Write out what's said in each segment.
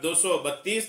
232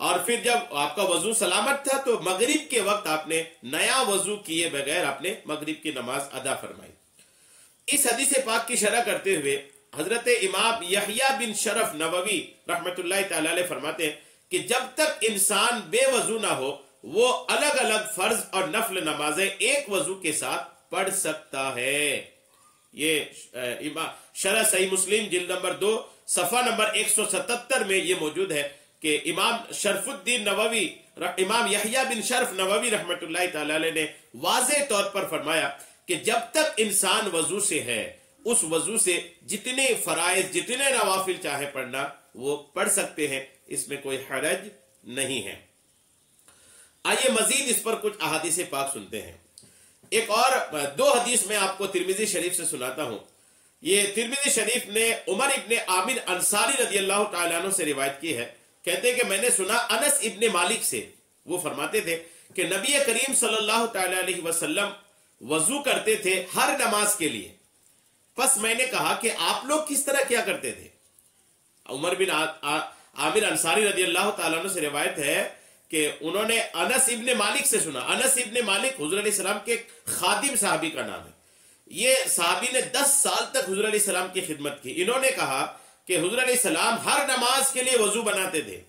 اور پھر جب آپ کا وضو سلامت تھا تو مغرب کے وقت آپ نے نیا وضو کیے بغیر آپ نے مغرب کی نماز ادا فرمائی۔ اس حدیث پاک کی شرح کرتے ہوئے حضرت امام یحییٰ بن شرف نووی رحمۃ اللہ تعالی علیہ فرماتے ہیں کہ جب تک انسان بے وضو نہ ہو وہ الگ الگ فرض اور نفل نمازیں ایک وضو کے ساتھ پڑھ سکتا ہے۔ یہ شرح صحیح مسلم جلد نمبر 2 صفحہ نمبر 177 میں یہ موجود ہے کہ امام شرف الدین نووی، امام یحییٰ بن شرف نووی رحمۃ اللہ تعالی علیہ نے واضح طور پر فرمایا کہ جب تک انسان وضو سے ہے اس وضو سے جتنے فرائض جتنے نوافل چاہے پڑھنا وہ پڑھ سکتے ہیں، اس میں کوئی حرج نہیں ہے۔ آئیے مزید اس پر کچھ احادیث پاک سنتے ہیں۔ ایک اور 2 حدیث میں آپ کو ترمذی شریف سے سناتا ہوں۔ یہ ترمذی شریف نے عمر ابن عامر انصاری رضی اللہ تعالیٰ عنہ سے روایت کی ہے، کہتے ہیں کہ میں نے سنا انس ابن مالک سے، وہ فرماتے تھے کہ نبی کریم صلی اللہ تعالیٰ علیہ وسلم وضو کرتے تھے ہر نماز کے لیے، پس میں نے کہا کہ آپ لوگ کس طرح کیا کرتے تھے؟ عمر بن عامر انصاری رضی اللہ تعالیٰ عنہ سے روایت ہے کہ انہوں نے انس ابن مالک سے سنا۔ انس ابن مالک حضور علیہ السلام کے خادم صحابی کا نام ہے۔ یہ صحابی نے 10 سال تک حضور علیہ السلام کی خدمت کی۔ انہوں نے کہا کہ حضور علیہ السلام ہر نماز کے لیے وضو بناتے تھے۔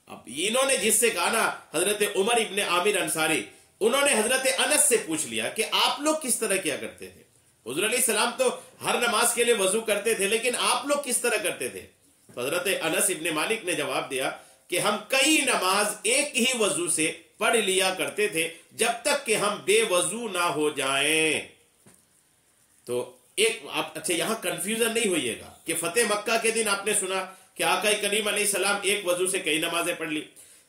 اب انہوں نے جس سے کہا نا حضرت عمر ابن عامر انصاری، انہوں نے حضرت انس سے پوچھ لیا کہ آپ لوگ کس طرح کیا کرتے تھے؟ حضور علیہ السلام تو ہر نماز کے لیے وضو کرتے تھے، لیکن آپ لوگ کس طرح کرتے تھے؟ تو حضرت انس ابن مالک نے جواب دیا کہ ہم کئی نماز ایک ہی وضو سے پڑھ لیا کرتے تھے جب تک کہ ہم بے وضو نہ ہو جائیں۔ تو اچھا یہاں کنفیوژن نہیں ہوئیے گا کہ فتح مکہ کے دن آپ نے سنا کہ آقا کریم علیہ السلام ایک وضو سے کئی نمازیں پڑھ لی،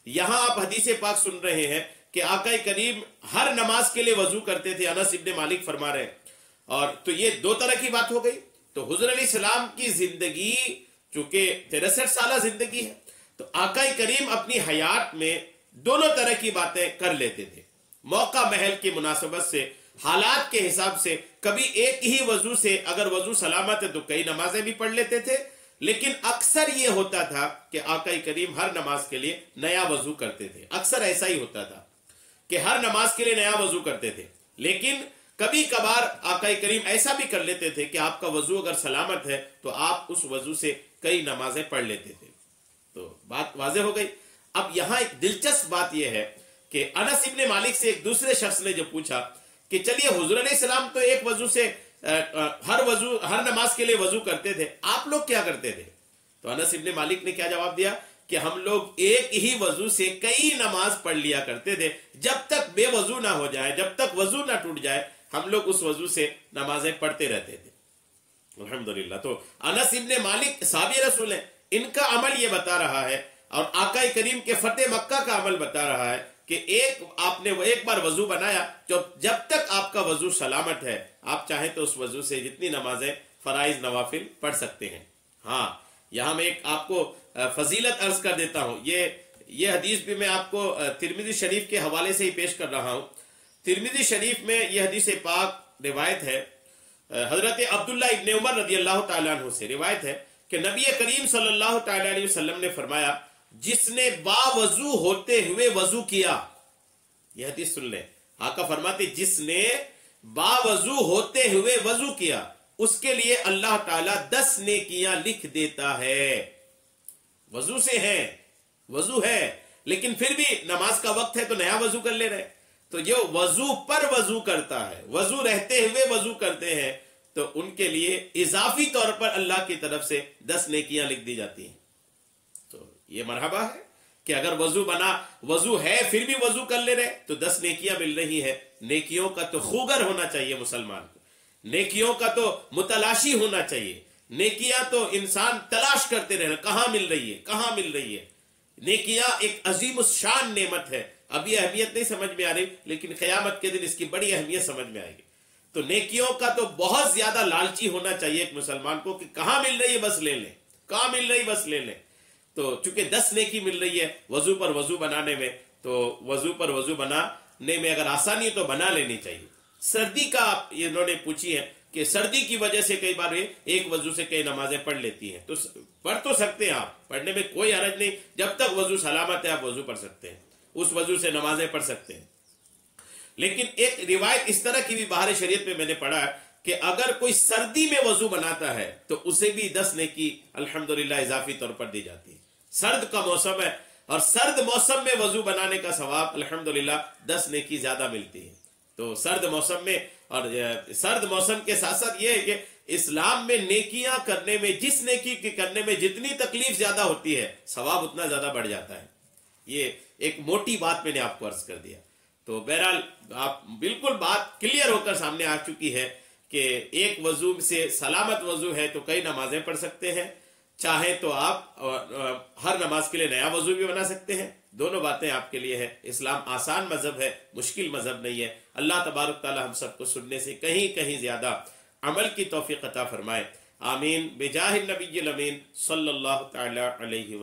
یہاں آپ حدیث پاک سن رہے ہیں کہ آقا کریم ہر نماز کے لیے وضو کرتے تھے، انس ابن مالک فرما رہے ہیں۔ اور تو یہ 2 طرح کی بات ہو گئی۔ تو حضور علیہ السلام کی زندگی چونکہ 63 سالہ زندگی ہے، تو آقا کریم اپنی حیات میں دونوں طرح کی باتیں کر لیتے تھے، موقع محل کی مناسبت سے، حالات کے حساب سے۔ کبھی ایک ہی وضو سے اگر وضو سلامت ہے تو کئی نمازیں بھی پڑھ لیتے تھے، لیکن اکثر یہ ہوتا تھا کہ آقا کریم ہر نماز کے لیے نیا وضو کرتے تھے۔ اکثر ایسا ہی ہوتا تھا کہ ہر نماز کے لیے نیا وضو کرتے تھے، لیکن کبھی کبھار آقا کریم ایسا بھی کر لیتے تھے کہ آپ کا وضو اگر سلامت ہے تو آپ اس وضو سے کئی نمازیں پڑھ لیتے تھے۔ تو بات واضح ہو گئی۔ اب یہاں ایک دلچسپ بات یہ ہے کہ انس ابن مالک سے ایک دوسرے شخص نے جو پوچھا کہ چلیے حضور علیہ السلام تو ایک وضو سے ہر نماز کے لیے وضو کرتے تھے، آپ لوگ کیا کرتے تھے؟ تو انس ابن مالک نے کیا جواب دیا کہ ہم لوگ ایک ہی وضو سے کئی نماز پڑھ لیا کرتے تھے، جب تک بے وضو نہ ہو جائے، جب تک وضو نہ ٹوٹ جائے ہم لوگ اس وضو سے نمازیں پڑھتے رہتے تھے۔ الحمدللہ۔ تو انس ابن مالک صحابی رسول ہیں، ان کا عمل یہ بتا رہا ہے، اور آقا کریم کے فتح مکہ کا عمل بتا رہا ہے کہ آپ نے ایک بار وضو بنایا، جب تک آپ کا وضو سلامت ہے آپ چاہیں تو اس وضو سے جتنی نمازیں فرائض نوافل پڑھ سکتے ہیں۔ ہاں یہاں میں ایک آپ کو فضیلت عرض کر دیتا ہوں، یہ حدیث بھی میں آپ کو ترمذی شریف کے حوالے سے ہی پیش کر رہا ہوں۔ ترمذی شریف میں یہ حدیث پاک روایت ہے، حضرت عبداللہ ابن عمر رضی اللہ تعالیٰ عنہ سے روایت ہے کہ نبی کریم صلی اللہ تعالیٰ علیہ وسلم نے فرمایا جس نے باوضو ہوتے ہوئے وضو کیا، یہ حدیث سن لیں، آقا فرماتے جس نے باوضو ہوتے ہوئے وضو کیا اس کے لیے اللہ تعالیٰ 10 نیکیاں لکھ دیتا ہے۔ وضو سے ہے، وضو ہے، لیکن پھر بھی نماز کا وقت ہے تو نیا وضو کر لے رہے، تو جو وضو پر وضو کرتا ہے، وضو رہتے ہوئے وضو کرتے ہیں، تو ان کے لیے اضافی طور پر اللہ کی طرف سے 10 نیکیاں لکھ دی جاتی ہیں۔ تو یہ مرحبا ہے کہ اگر وضو ہے پھر بھی وضو کر لے رہے تو 10 نیکیاں مل رہی ہے۔ نیکیوں کا تو خوگر ہونا چاہیے مسلمان کو، نیکیوں کا تو متلاشی ہونا چاہیے، نیکیاں تو انسان تلاش کرتے رہنا، کہاں مل رہی ہے، کہاں مل رہی ہے۔ نیکیاں ایک عظیم الشان نعمت ہے، اب یہ اہمیت نہیں سمجھ میں آ رہی، لیکن قیامت کے دن اس کی بڑی اہمیت سمجھ میں آئے گی۔ تو نیکیوں کا تو بہت زیادہ لالچی ہونا چاہیے ایک مسلمان کو کہ کہاں مل رہی ہے بس لے لیں، کہاں مل رہی بس لے لیں۔ تو چونکہ 10 نیکی مل رہی ہے وضو پر وضو بنانے میں، تو وضو پر وضو بنانے میں اگر آسانی ہے تو بنا لینی چاہیے۔ سردی کا انہوں نے پوچھی ہے کہ سردی کی وجہ سے کئی بار ایک وضو سے کئی نمازیں پڑھ لیتی ہیں، تو پڑھ تو سکتے ہیں آپ، پڑھنے میں کوئی حرج نہیں، جب تک وضو سلامت ہے آپ وضو پڑھ سکتے ہیں، اس وضو سے نمازیں پڑھ سکتے ہیں۔ لیکن ایک روایت اس طرح کی بھی باہر شریعت میں نے پڑھا ہے کہ اگر کوئی سردی میں وضو بناتا ہے تو اسے بھی 10 نیکی الحمدللہ اضافی طور پر دی جاتی ہے۔ سرد کا موسم ہے اور سرد موسم میں وضو بنانے کا ثواب الحمدللہ 10 نیکی زیادہ ملتی ہے۔ تو سرد موسم میں، اور سرد موسم کے ساتھ ساتھ یہ ہے کہ اسلام میں نیکیاں کرنے میں، جس نیکی کے کرنے میں جتنی تکلیف زیادہ ہوتی ہے ثواب اتنا زیادہ بڑھ جاتا ہے۔ یہ ایک موٹی بات میں نے آپ کو عرض کر دیا۔ تو بہرحال آپ بالکل بات کلیئر ہو کر سامنے آ چکی ہے کہ ایک وضو سے سلامت وضو ہے تو کئی نمازیں پڑھ سکتے ہیں، چاہے تو آپ ہر نماز کے لیے نیا وضو بھی بنا سکتے ہیں، دونوں باتیں آپ کے لیے ہے۔ اسلام آسان مذہب ہے، مشکل مذہب نہیں ہے۔ اللہ تبارک تعالی ہم سب کو سننے سے کہیں کہیں زیادہ عمل کی توفیق عطا فرمائے، آمین، بجاہ النبی الامین صلی اللہ تعالی علیہ وسلم۔